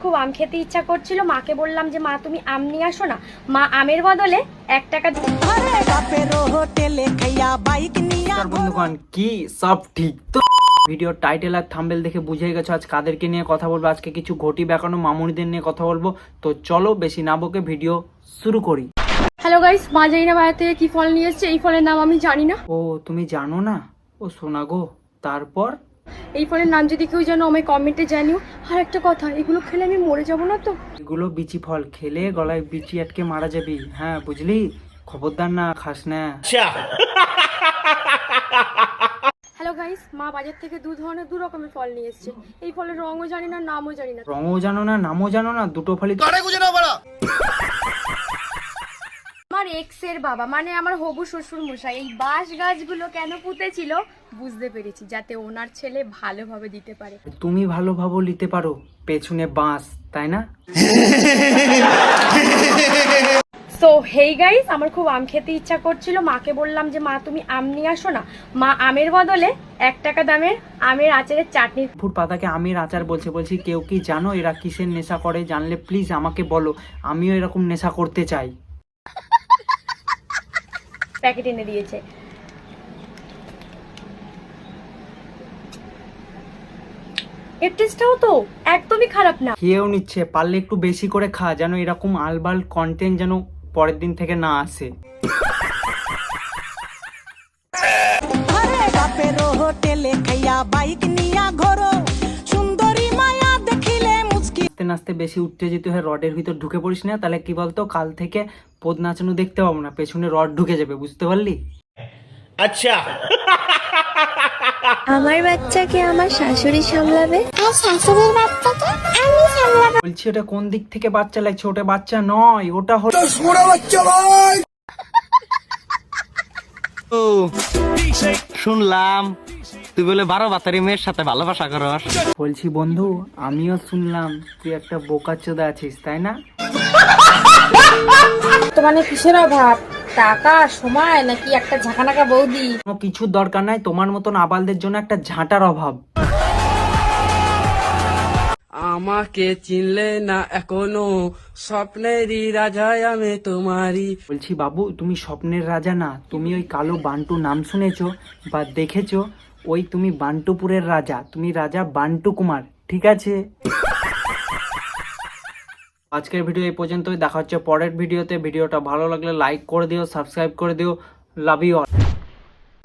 খুব আম খেতে ইচ্ছা করছিল, মাকে বললাম যে মা তুমি আম নিয়ে আসো না। মা আমের বদলে 1 টাকা। বন্ধুগণ কি সব ঠিক তো? ভিডিও টাইটেল আর থাম্বনেল দেখে বুঝে গেছো আজ কাদেরকে নিয়ে কথা বলবো। আজকে কিছু ঘটি বেকানো মামুনিদের নিয়ে কথা বলবো। তো চলো বেশি না বকে ভিডিও শুরু করি। হ্যালো গাইস, মা জানি না বাইরে থেকে কি ফল নিয়ে এসেছে। এই ফলের নাম আমি জানি না। ও তুমি জানো না? ও শোনা গো, তারপর? এই ফলের নাম যদি কেউ জানো আমায় কমেন্টে জানিও। আর একটা কথা, এগুলো খেলে আমি মরে যাবো না তো? এগুলো বিচি ফল, খেলে গলায় বিচি আটকে মারা যাবি। হ্যাঁ বুঝলি, খবরদার না খাস না। হ্যালো গাইস, মা বাজার থেকে দু রকমের ফল নিয়ে এসেছে। এই ফলের রঙও জানি না, নামও জানি না। রঙও জানো না, নামও জানো না, দুটো ফলই আমার এক্স এর বাবা মানে আমার হবু শ্বশুর মশাই এই বাঁশ গাছগুলো কেন পুঁতেছিল বুঝতে পেরেছি, যাতে ওনার ছেলে ভালোভাবে দিতে পারে। তুমি ভালোভাবে নিতে পারো, পেছনে বাঁশ, তাই না? সো হেই গাইস, আমার খুব আম খেতে ইচ্ছা করছিল, মাকে বললাম যে মা তুমি আম নিয়ে আসো না। মা আমের বদলে 1 টাকা দামের আমের আচারের চাটনি। ফুট পাতাকে আমের আচার বলছে। বলছি কেউ কি জানো এরা কিসের নেশা করে? জানলে প্লিজ আমাকে বলো, আমিও এরকম নেশা করতে চাই। প্যাকেট এনে দিয়েছে। এর টেস্টটাও তো একদমই খারাপ না। খেয়েও নিচ্ছে, পারলে একটু বেশি করে খা, যেন এরকম আলবাল কন্টেন্ট যেন পরের দিন থেকে না আসে। নাচতে নাচতে বেশি উত্তেজিত হয়ে রডের ভিতর ঢুকে পড়িস না, তাহলে কি বলতো, কাল থেকে পদ নাচানো দেখতে পাবো না, পেছনে রড ঢুকে যাবে, বুঝতে পারলি? আচ্ছা, আমার বাচ্চাকে আমার শাশুড়ি সামলাবে আর শাশুড়ির বাচ্চাকে আমি সামলাবো। বলছি ওটা কোন দিক থেকে বাচ্চা লাগছে? ওটা বাচ্চা নয়, ওটা হলো শুনলাম তুই বলে 12 বাতারি মেয়ের সাথে ভালোবাসা করস। বলছি বন্ধু, আমিও শুনলাম তুই একটা বোকাচোদা আছিস, তাই না? তো মানে কিসের অভাব? টাকা, সময়, নাকি একটা ঝাঁকানাকা বৌদি? কোনো কিছুর দরকার নাই, তোমার মতন আবালদের জন্য একটা ঝাঁটার অভাব। আমাকে চিনলে না এখনো, স্বপ্নেরই রাজায় আমি তোমারই। বলছি বাবু, তুমি স্বপ্নের রাজা না, তুমি ওই কালো বান্টু নাম শুনেছো বা দেখেছো? ওই তুমি বান্টুপুরের রাজা, তুমি রাজা বান্টু কুমার, ঠিক আছে? আজকের ভিডিও এই পর্যন্তই, দেখা হচ্ছে পরের ভিডিওতে। ভিডিওটা ভালো লাগলে লাইক করে দিও, সাবস্ক্রাইব করে দিও। Love you all.